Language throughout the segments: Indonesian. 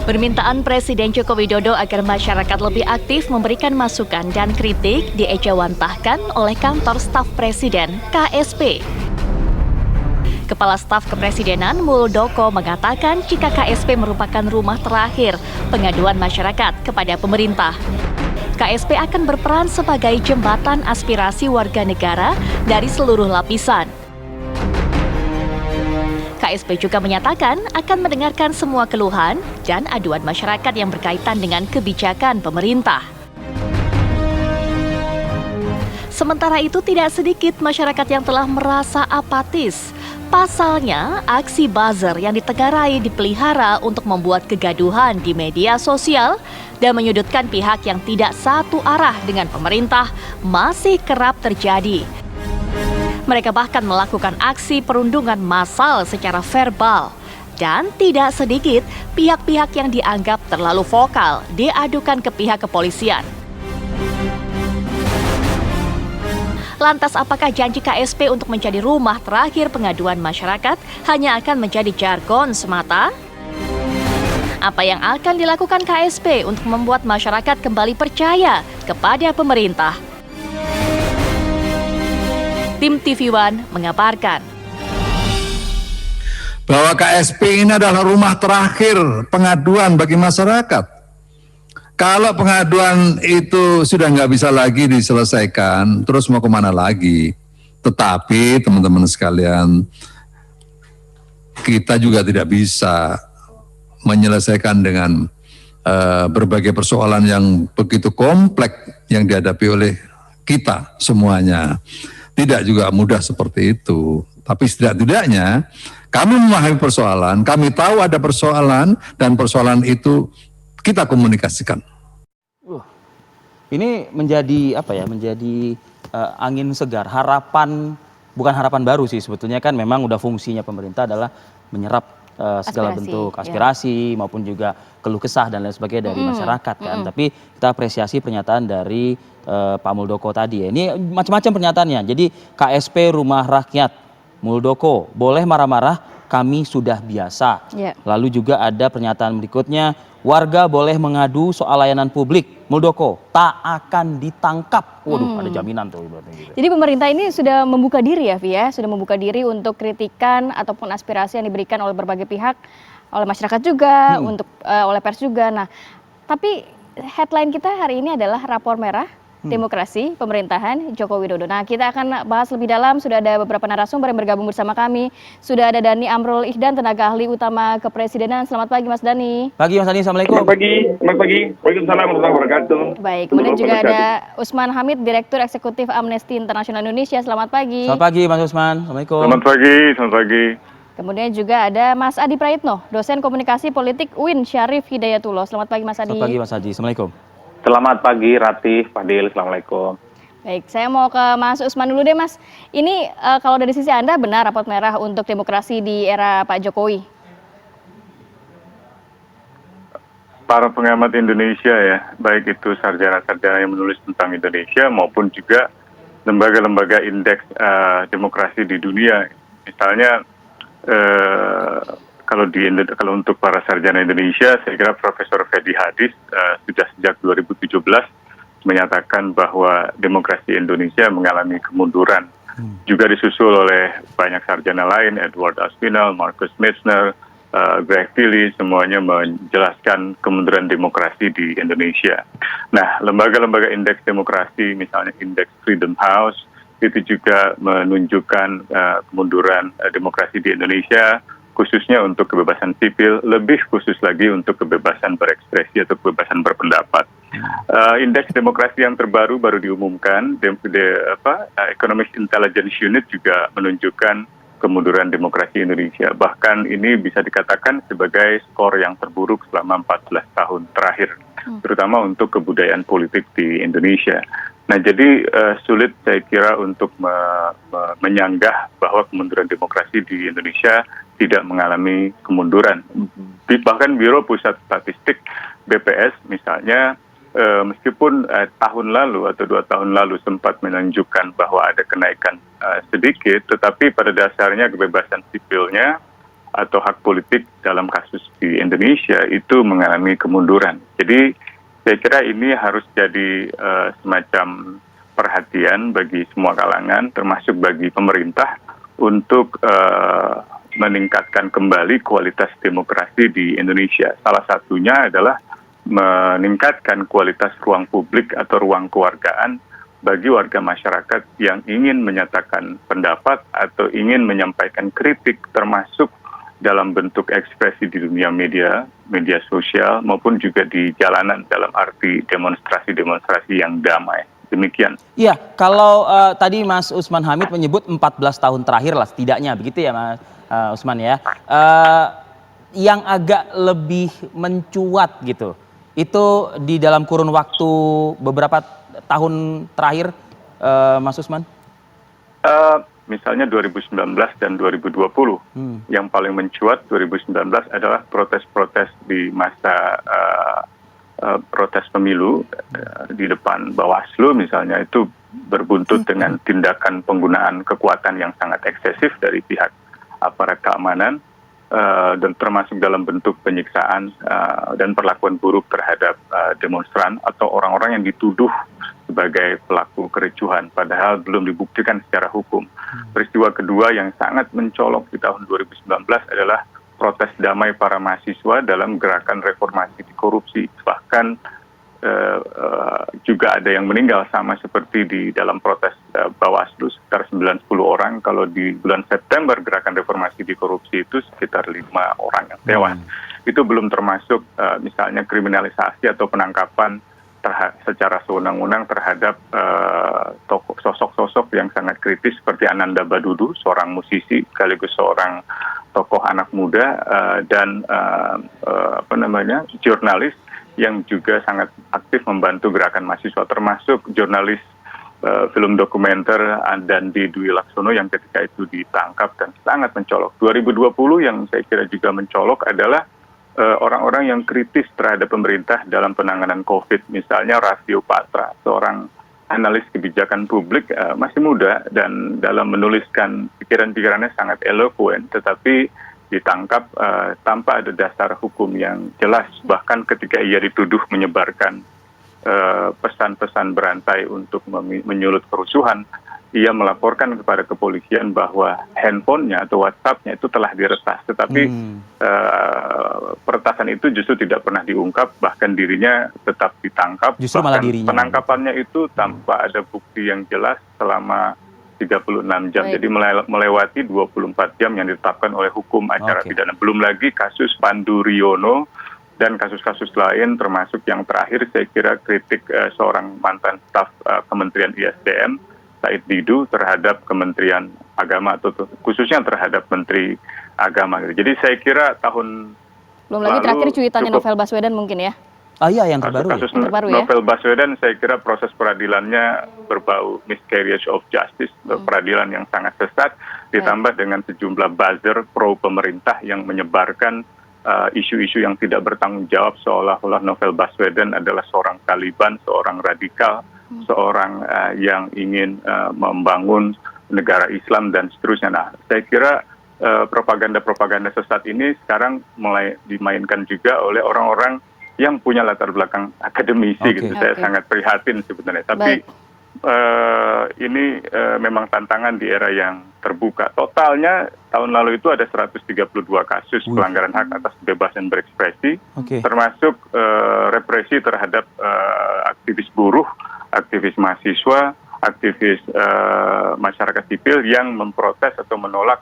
Permintaan Presiden Joko Widodo agar masyarakat lebih aktif memberikan masukan dan kritik diejawantahkan oleh Kantor Staf Presiden (KSP). Kepala Staf Kepresidenan Muldoko mengatakan jika KSP merupakan rumah terakhir pengaduan masyarakat kepada pemerintah. KSP akan berperan sebagai jembatan aspirasi warga negara dari seluruh lapisan. KSP juga menyatakan akan mendengarkan semua keluhan dan aduan masyarakat yang berkaitan dengan kebijakan pemerintah. Sementara itu, tidak sedikit masyarakat yang telah merasa apatis. Pasalnya, aksi buzzer yang ditengarai dipelihara untuk membuat kegaduhan di media sosial dan menyudutkan pihak yang tidak satu arah dengan pemerintah masih kerap terjadi. Mereka bahkan melakukan aksi perundungan massal secara verbal. Dan tidak sedikit pihak-pihak yang dianggap terlalu vokal diadukan ke pihak kepolisian. Lantas apakah janji KSP untuk menjadi rumah terakhir pengaduan masyarakat hanya akan menjadi jargon semata? Apa yang akan dilakukan KSP untuk membuat masyarakat kembali percaya kepada pemerintah? Tim TV One mengabarkan. Bahwa KSP ini adalah rumah terakhir pengaduan bagi masyarakat. Kalau pengaduan itu sudah nggak bisa lagi diselesaikan, terus mau kemana lagi? Tetapi teman-teman sekalian, kita juga tidak bisa menyelesaikan dengan berbagai persoalan yang begitu kompleks yang dihadapi oleh kita semuanya. Tidak juga mudah seperti itu. Tapi setidak-tidaknya kami memahami persoalan, kami tahu ada persoalan dan persoalan itu kita komunikasikan. Ini menjadi apa ya? Menjadi angin segar, harapan, bukan harapan baru sih sebetulnya, kan memang udah fungsinya pemerintah adalah menyerap segala bentuk aspirasi maupun juga keluh kesah dan lain sebagainya dari masyarakat kan. Tapi kita apresiasi pernyataan dari Pak Muldoko tadi ya. Ini macam-macam pernyataannya. Jadi KSP Rumah Rakyat, Muldoko boleh marah-marah, kami sudah biasa. Lalu juga ada pernyataan berikutnya, warga boleh mengadu soal layanan publik, Muldoko tak akan ditangkap. Waduh, ada jaminan tuh. Jadi pemerintah ini sudah membuka diri ya, Vi ya, sudah membuka diri untuk kritikan ataupun aspirasi yang diberikan oleh berbagai pihak, oleh masyarakat juga, untuk oleh pers juga. Nah, tapi headline kita hari ini adalah rapor merah demokrasi pemerintahan Joko Widodo. Nah, kita akan bahas lebih dalam. Sudah ada beberapa narasumber yang bergabung bersama kami. Sudah ada Dhani Amrul Ihdan, tenaga ahli utama kepresidenan. Selamat pagi, Mas Dhani. Pagi, Mas Dhani. Assalamualaikum. Selamat pagi. Waalaikumsalam warahmatullahi wabarakatuh. Baik, kemudian juga ada Usman Hamid, Direktur Eksekutif Amnesty International Indonesia. Selamat pagi. Selamat pagi, Mas Usman. Assalamualaikum. Selamat pagi. Kemudian juga ada Mas Adi Praitno, dosen komunikasi politik UIN Syarif Hidayatullah. Selamat pagi, Mas Adi. Selamat pagi, Mas Adi. Assalamualaikum. Selamat pagi, Ratih, Fadil. Assalamualaikum. Baik, saya mau ke Mas Usman dulu deh, Mas. Ini kalau dari sisi Anda benar rapor merah untuk demokrasi di era Pak Jokowi? Para pengamat Indonesia ya, baik itu sarjana-sarjana yang menulis tentang Indonesia maupun juga lembaga-lembaga indeks demokrasi di dunia. Misalnya kalau untuk para sarjana Indonesia, saya kira Profesor Fedi Hadis sudah sejak 2017 menyatakan bahwa demokrasi Indonesia mengalami kemunduran. Juga disusul oleh banyak sarjana lain, Edward Aspinall, Marcus Messner, Greg Tilly, semuanya menjelaskan kemunduran demokrasi di Indonesia. Nah, lembaga-lembaga indeks demokrasi, misalnya indeks Freedom House, itu juga menunjukkan kemunduran demokrasi di Indonesia, khususnya untuk kebebasan sipil, lebih khusus lagi untuk kebebasan berekspresi atau kebebasan berpendapat. Indeks demokrasi yang terbaru baru diumumkan, Economic Intelligence Unit juga menunjukkan kemunduran demokrasi Indonesia. Bahkan ini bisa dikatakan sebagai skor yang terburuk selama 14 tahun terakhir, terutama untuk kebudayaan politik di Indonesia. Nah, jadi sulit saya kira untuk menyanggah bahwa kemunduran demokrasi di Indonesia tidak mengalami kemunduran. Bahkan Biro Pusat Statistik BPS misalnya, meskipun tahun lalu atau 2 tahun lalu sempat menunjukkan bahwa ada kenaikan sedikit, tetapi pada dasarnya kebebasan sipilnya atau hak politik dalam kasus di Indonesia itu mengalami kemunduran. Jadi saya kira ini harus jadi semacam perhatian bagi semua kalangan, termasuk bagi pemerintah, untuk meningkatkan kembali kualitas demokrasi di Indonesia. Salah satunya adalah meningkatkan kualitas ruang publik atau ruang kewargaan bagi warga masyarakat yang ingin menyatakan pendapat atau ingin menyampaikan kritik, termasuk dalam bentuk ekspresi di dunia media sosial, maupun juga di jalanan dalam arti demonstrasi-demonstrasi yang damai. Demikian. Iya, kalau tadi Mas Usman Hamid menyebut 14 tahun terakhir lah setidaknya, begitu ya Mas Usman ya. Yang agak lebih mencuat gitu, itu di dalam kurun waktu beberapa tahun terakhir, Mas Usman? Misalnya 2019 dan 2020, yang paling mencuat 2019 adalah protes-protes di masa protes pemilu di depan Bawaslu misalnya, itu berbuntut dengan tindakan penggunaan kekuatan yang sangat eksesif dari pihak aparat keamanan, dan termasuk dalam bentuk penyiksaan dan perlakuan buruk terhadap demonstran atau orang-orang yang dituduh sebagai pelaku kericuhan, padahal belum dibuktikan secara hukum. Peristiwa kedua yang sangat mencolok di tahun 2019 adalah protes damai para mahasiswa dalam gerakan reformasi di korupsi. Bahkan juga ada yang meninggal, sama seperti di dalam protes Bawaslu sekitar 9-10 orang. Kalau di bulan September gerakan reformasi di korupsi itu sekitar 5 orang yang tewas. Itu belum termasuk misalnya kriminalisasi atau penangkapan secara sewenang-wenang terhadap sosok-sosok yang sangat kritis seperti Ananda Badudu, seorang musisi sekaligus seorang tokoh anak muda, dan jurnalis yang juga sangat aktif membantu gerakan mahasiswa, termasuk jurnalis film dokumenter Andandi Dwi Laksono yang ketika itu ditangkap dan sangat mencolok. 2020 yang saya kira juga mencolok adalah orang-orang yang kritis terhadap pemerintah dalam penanganan COVID, misalnya Rasio Patra, seorang analis kebijakan publik, masih muda dan dalam menuliskan pikiran-pikirannya sangat elokuen, tetapi ditangkap tanpa ada dasar hukum yang jelas. Bahkan ketika ia dituduh menyebarkan pesan-pesan berantai untuk menyulut kerusuhan, ia melaporkan kepada kepolisian bahwa handphonenya atau WhatsApp-nya itu telah diretas, tetapi peretasan itu justru tidak pernah diungkap, bahkan dirinya tetap ditangkap. Justru malah bahkan dirinya. penangkapannya itu tanpa ada bukti yang jelas selama 36 jam. Baik. Jadi melewati 24 jam yang ditetapkan oleh hukum acara pidana. Belum lagi kasus Pandu Riono dan kasus-kasus lain, termasuk yang terakhir saya kira kritik seorang mantan staf Kementerian ISDM, Said Didu, terhadap Kementerian Agama atau khususnya terhadap Menteri Agama. Jadi saya kira tahun Belum lagi terakhir cuitannya Novel Baswedan mungkin ya. Ah iya, yang terbaru ya. kasus Yang terbaru ya. Novel Baswedan, saya kira proses peradilannya berbau miscarriage of justice, peradilan yang sangat sesat, ditambah dengan sejumlah buzzer pro pemerintah yang menyebarkan isu-isu yang tidak bertanggung jawab, seolah-olah Novel Baswedan adalah seorang Taliban, seorang radikal, seorang yang ingin membangun negara Islam dan seterusnya. Nah, saya kira propaganda-propaganda sesat ini sekarang mulai dimainkan juga oleh orang-orang yang punya latar belakang akademisi. Gitu. Saya sangat prihatin sebenarnya. Tapi ini memang tantangan di era yang terbuka. Totalnya tahun lalu itu ada 132 kasus pelanggaran hak atas kebebasan berekspresi, termasuk represi terhadap aktivis buruh, aktivis mahasiswa, aktivis masyarakat sipil yang memprotes atau menolak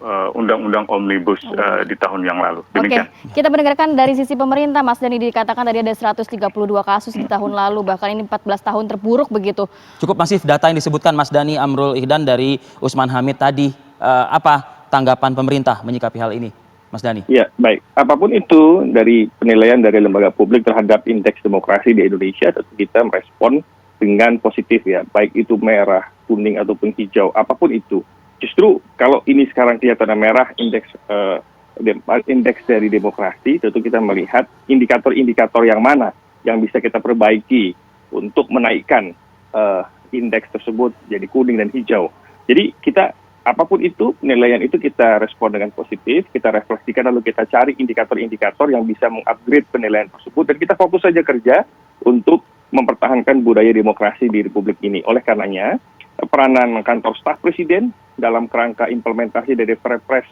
Undang-Undang Omnibus di tahun yang lalu. Demikian. Kita mendengarkan dari sisi pemerintah, Mas Dani, dikatakan tadi ada 132 kasus di tahun lalu, bahkan ini 14 tahun terburuk begitu. Cukup masif data yang disebutkan Mas Dani Amrul Ihdan dari Usman Hamid tadi. Apa tanggapan pemerintah menyikapi hal ini, Mas Dani? Ya, baik. Apapun itu dari penilaian dari lembaga publik terhadap indeks demokrasi di Indonesia, tentu kita merespon dengan positif ya, baik itu merah, kuning ataupun hijau, apapun itu. Justru kalau ini sekarang kelihatan merah, indeks dari demokrasi, tentu kita melihat indikator-indikator yang mana yang bisa kita perbaiki untuk menaikkan indeks tersebut jadi kuning dan hijau. Jadi kita apapun itu, penilaian itu kita respon dengan positif, kita refleksikan lalu kita cari indikator-indikator yang bisa mengupgrade penilaian tersebut dan kita fokus saja kerja untuk mempertahankan budaya demokrasi di Republik ini. Oleh karenanya, peranan kantor staf presiden dalam kerangka implementasi dari Perpres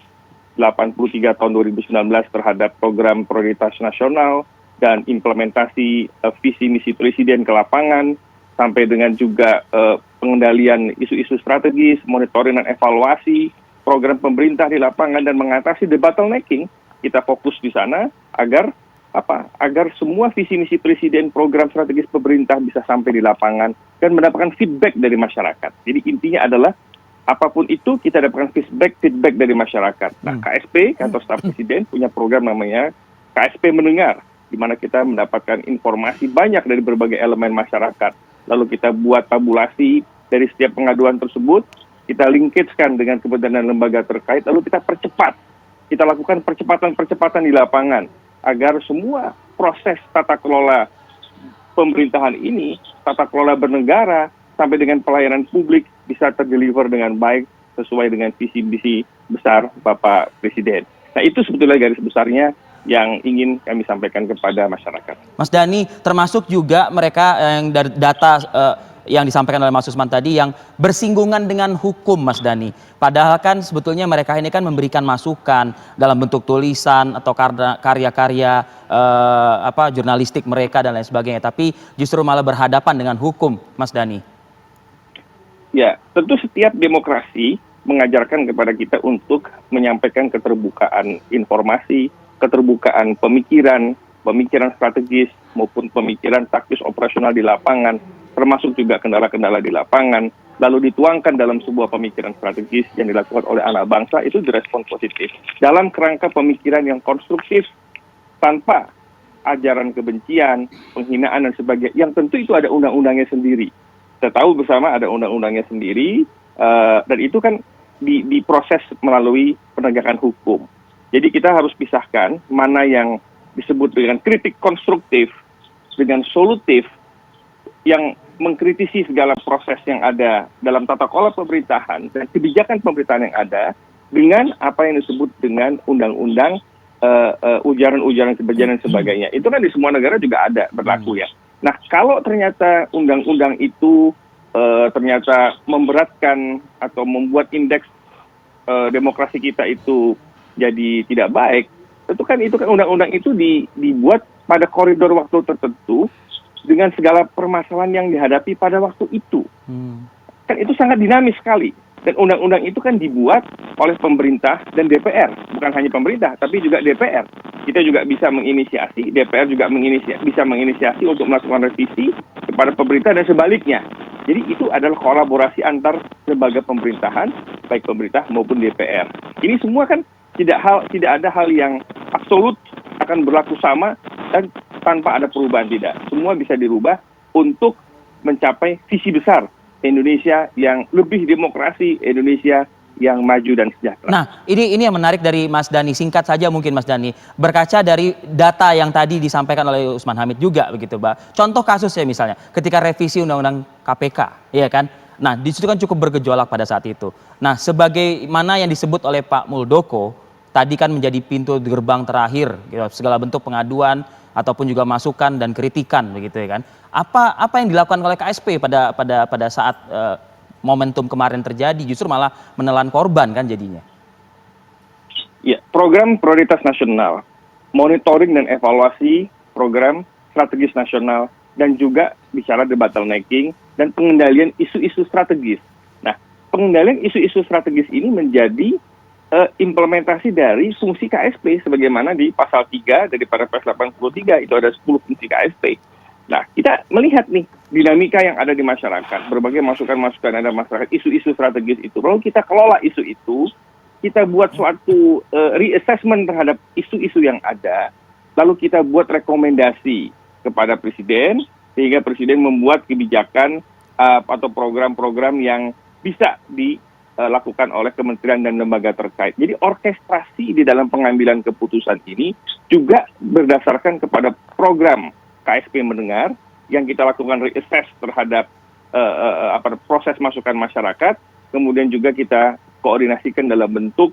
83 tahun 2019 terhadap program prioritas nasional dan implementasi visi misi presiden ke lapangan, sampai dengan juga pengendalian isu-isu strategis, monitoring dan evaluasi program pemerintah di lapangan dan mengatasi the bottlenecking, kita fokus di sana agar semua visi misi presiden, program strategis pemerintah bisa sampai di lapangan dan mendapatkan feedback dari masyarakat. Jadi intinya adalah apapun itu kita dapatkan feedback dari masyarakat. Nah, KSP, kantor staf presiden, punya program namanya KSP Mendengar, di mana kita mendapatkan informasi banyak dari berbagai elemen masyarakat. Lalu kita buat tabulasi dari setiap pengaduan tersebut, kita linkage-kan dengan kementerian dan lembaga terkait, lalu kita percepat. Kita lakukan percepatan-percepatan di lapangan, agar semua proses tata kelola pemerintahan ini, tata kelola bernegara, sampai dengan pelayanan publik bisa terdeliver dengan baik, sesuai dengan visi-misi besar Bapak Presiden. Nah, itu sebetulnya garis besarnya yang ingin kami sampaikan kepada masyarakat. Mas Dhani, termasuk juga mereka yang dari data yang disampaikan oleh Mas Usman tadi yang bersinggungan dengan hukum, Mas Dhani. Padahal kan sebetulnya mereka ini kan memberikan masukan dalam bentuk tulisan atau karya-karya jurnalistik mereka dan lain sebagainya. Tapi justru malah berhadapan dengan hukum, Mas Dhani. Ya, tentu setiap demokrasi mengajarkan kepada kita untuk menyampaikan keterbukaan informasi, keterbukaan pemikiran strategis maupun pemikiran taktis operasional di lapangan, termasuk juga kendala-kendala di lapangan, lalu dituangkan dalam sebuah pemikiran strategis yang dilakukan oleh anak bangsa, itu direspon positif. Dalam kerangka pemikiran yang konstruktif, tanpa ajaran kebencian, penghinaan dan sebagainya, yang tentu itu ada undang-undangnya sendiri. Kita tahu bersama ada undang-undangnya sendiri, dan itu kan diproses melalui penegakan hukum. Jadi kita harus pisahkan mana yang disebut dengan kritik konstruktif, dengan solutif, yang mengkritisi segala proses yang ada dalam tata kelola pemerintahan dan kebijakan pemerintahan yang ada, dengan apa yang disebut dengan undang-undang, ujaran-ujaran kebencian dan sebagainya. Itu kan di semua negara juga ada berlaku ya. Nah, kalau ternyata undang-undang itu ternyata memberatkan atau membuat indeks demokrasi kita itu jadi tidak baik, itu kan undang-undang itu dibuat pada koridor waktu tertentu dengan segala permasalahan yang dihadapi pada waktu itu. Kan itu sangat dinamis sekali. Dan undang-undang itu kan dibuat oleh pemerintah dan DPR. Bukan hanya pemerintah, tapi juga DPR. Kita juga bisa menginisiasi, DPR juga bisa menginisiasi untuk melakukan revisi kepada pemerintah dan sebaliknya. Jadi itu adalah kolaborasi antar lembaga pemerintahan, baik pemerintah maupun DPR. Ini semua kan tidak ada hal yang absolut akan berlaku sama dan tanpa ada perubahan, tidak. Semua bisa dirubah untuk mencapai visi besar Indonesia yang lebih demokrasi, Indonesia yang maju dan sejahtera. Nah, ini yang menarik dari Mas Dhani. Singkat saja mungkin Mas Dhani, berkaca dari data yang tadi disampaikan oleh Usman Hamid juga begitu, Mbak. Contoh kasusnya misalnya ketika revisi Undang-Undang KPK, ya kan? Nah, di situ kan cukup bergejolak pada saat itu. Nah, sebagaimana yang disebut oleh Pak Muldoko, tadi kan menjadi pintu gerbang terakhir gitu, segala bentuk pengaduan ataupun juga masukan dan kritikan begitu ya kan. Apa yang dilakukan oleh KSP pada saat momentum kemarin terjadi, justru malah menelan korban kan jadinya. Ya, program prioritas nasional, monitoring dan evaluasi program strategis nasional, dan juga bicara the bottlenecking dan pengendalian isu-isu strategis. Nah, pengendalian isu-isu strategis ini menjadi implementasi dari fungsi KSP sebagaimana di pasal 3 dari Perpres 83, itu ada 10 fungsi KSP. Nah, kita melihat nih dinamika yang ada di masyarakat, berbagai masukan-masukan ada masyarakat, isu-isu strategis itu. Lalu kita kelola isu itu, kita buat suatu reassessment terhadap isu-isu yang ada, lalu kita buat rekomendasi kepada Presiden, sehingga Presiden membuat kebijakan atau program-program yang bisa dilakukan oleh kementerian dan lembaga terkait. Jadi orkestrasi di dalam pengambilan keputusan ini juga berdasarkan kepada program KSP Mendengar yang kita lakukan reassess terhadap proses masukan masyarakat, kemudian juga kita dikoordinasikan dalam bentuk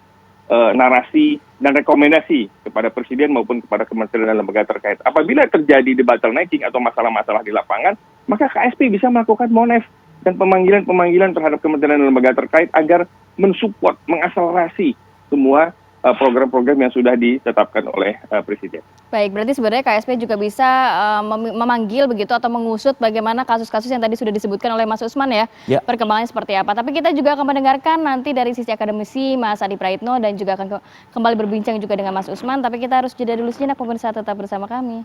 narasi dan rekomendasi kepada Presiden maupun kepada kementerian dan lembaga terkait. Apabila terjadi debottlenecking atau masalah-masalah di lapangan, maka KSP bisa melakukan monef dan pemanggilan-pemanggilan terhadap kementerian dan lembaga terkait agar mensupport, mengakselerasi semua program-program yang sudah ditetapkan oleh Presiden. Baik, berarti sebenarnya KSP juga bisa memanggil begitu atau mengusut bagaimana kasus-kasus yang tadi sudah disebutkan oleh Mas Usman ya, perkembangannya seperti apa. Tapi kita juga akan mendengarkan nanti dari sisi akademisi Mas Adi Praitno dan juga akan kembali berbincang juga dengan Mas Usman. Tapi kita harus jeda dulu sejenak, pemirsa tetap bersama kami.